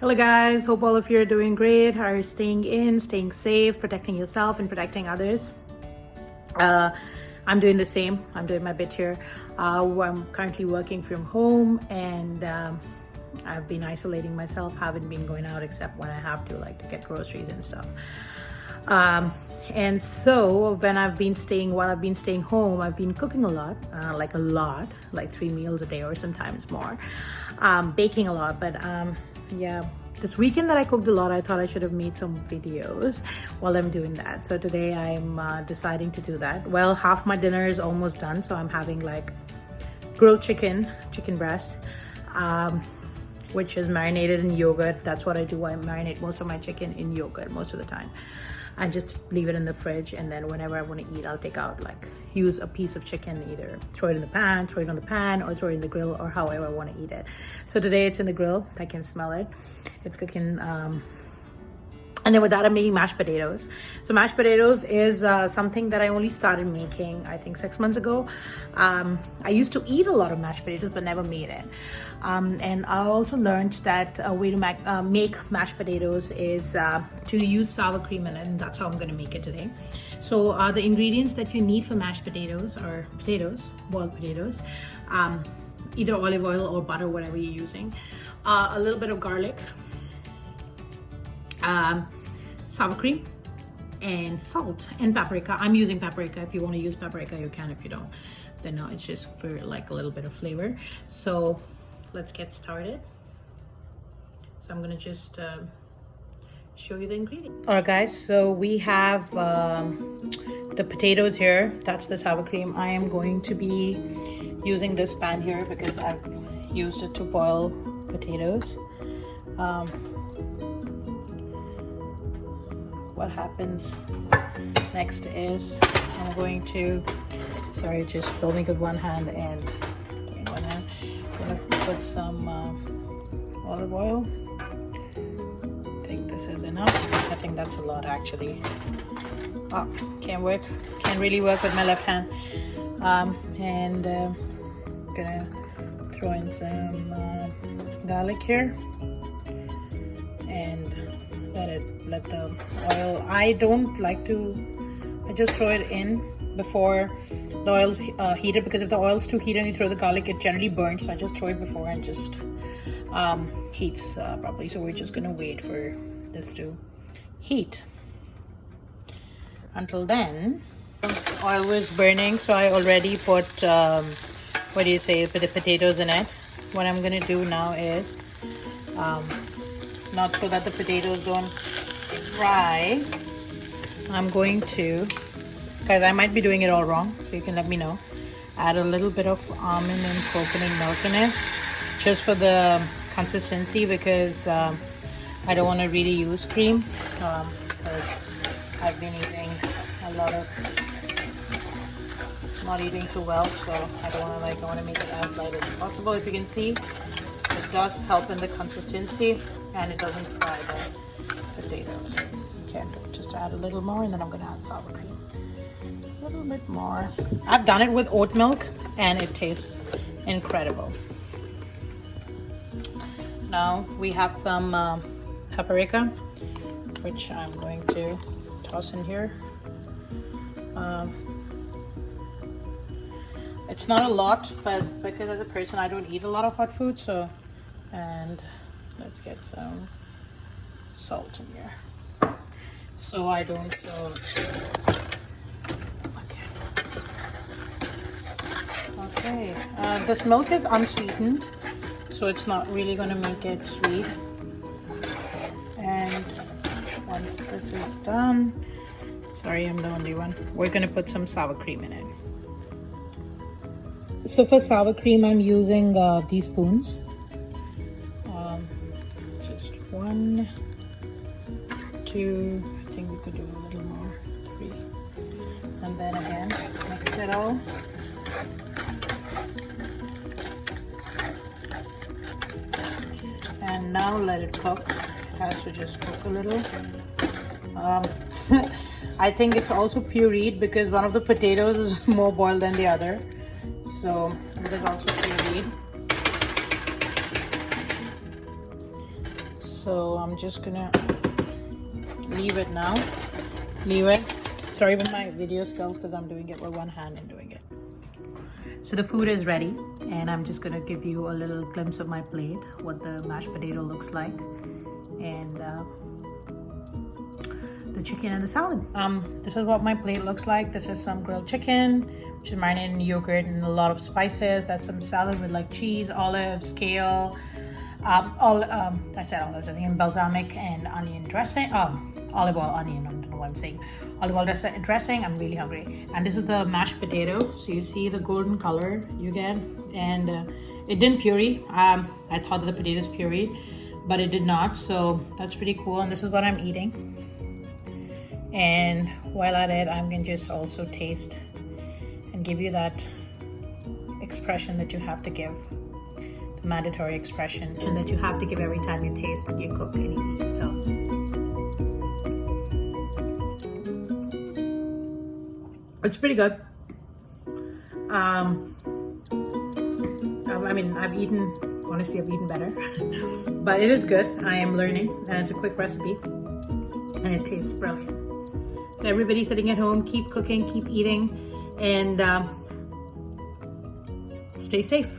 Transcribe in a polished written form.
Hello guys, hope all of you are doing great, are staying in, staying safe, protecting yourself and protecting others. I'm doing the same. I'm doing my bit here. I'm currently working from home and I've been isolating myself, haven't been going out except when I have to, like to get groceries and stuff. And so while I've been staying home, I've been cooking a lot, like 3 meals a day or sometimes more, baking a lot. But yeah, this weekend that I cooked a lot, I thought I should have made some videos while I'm doing that. So today I'm deciding to do that. Well, half my dinner is almost done, so I'm having like grilled chicken breast, which is marinated in yogurt. That's what I do. I marinate most of my chicken in yogurt most of the time. I just leave it in the fridge, and then whenever I want to eat, I'll take out, like, use a piece of chicken, either throw it in the pan, throw it on the pan, or throw it in the grill, or however I want to eat it. So today it's in the grill. I can smell it. It's cooking. And then with that, I'm making mashed potatoes. So mashed potatoes is something that I only started making, I think, 6 months ago. I used to eat a lot of mashed potatoes, but never made it. And I also learned that a way to make mashed potatoes is to use sour cream in it, and that's how I'm going to make it today. So the ingredients that you need for mashed potatoes are boiled potatoes, either olive oil or butter, whatever you're using, a little bit of garlic, sour cream, and salt, and paprika. I'm using paprika. If you want to use paprika, you can. If you don't, then no, it's just for like a little bit of flavor. So let's get started. So I'm gonna just show you the ingredients. All right guys, so we have the potatoes here. That's the sour cream. I am going to be using this pan here because I've used it to boil potatoes. What happens next is I'm going to, just filming with one hand and doing one hand. I'm gonna put some olive oil. I think this is enough. I think that's a lot actually. Oh, can't really work with my left hand. And gonna throw in some garlic here and let the oil, I don't like to, I just throw it in before the oil's heated, because if the oil's too heated and you throw the garlic, it generally burns. So I just throw it before and just heats properly. So we're just gonna wait for this to heat. Until then, oil was burning, so I already put put the potatoes in it. What I'm gonna do now is not so that the potatoes don't dry, I'm going to, guys, I might be doing it all wrong, so you can let me know, add a little bit of almond and coconut milk in it just for the consistency, because I don't want to really use cream, because I've been eating a lot of, not eating too well, so I want to make it as light as possible. If you can see, it does help in the consistency and it doesn't fry the potatoes. Okay, just add a little more, and then I'm gonna add sour cream. A little bit more. I've done it with oat milk and it tastes incredible. Now we have some paprika, which I'm going to toss in here. It's not a lot, but because as a person I don't eat a lot of hot food, so, and let's get some salt in here so I don't okay. This milk is unsweetened, so it's not really going to make it sweet. And once this is done, sorry, I'm the only one, we're going to put some sour cream in it. So for sour cream, I'm using these spoons. Just 1, 2, I think we could do a little more, 3. And then again, mix it all. And now let it cook. It has to just cook a little. I think it's also pureed because one of the potatoes is more boiled than the other. So it is also pureed. So I'm just gonna leave it now. Leave it. Sorry about my video skills because I'm doing it with one hand and doing it. So the food is ready, and I'm just gonna give you a little glimpse of my plate, what the mashed potato looks like, and the chicken and the salad. This is what my plate looks like. This is some grilled chicken, which is marinated in yogurt and a lot of spices. That's some salad with like cheese, olives, kale, I said olives, I think, and balsamic and onion dressing. Olive oil, onion, I don't know what I'm saying. Olive oil dressing. I'm really hungry. And this is the mashed potato. So you see the golden color you get, and it didn't puree. I thought that the potatoes pureed, but it did not. So that's pretty cool. And this is what I'm eating. And while at it, I'm gonna just also taste and give you that expression that you have to give, the mandatory expression that you have to give every time you taste, you cook, and you eat. So it's pretty good. I mean, I've eaten better, but it is good. I am learning, and it's a quick recipe, and it tastes brilliant. So everybody sitting at home, keep cooking, keep eating, and stay safe.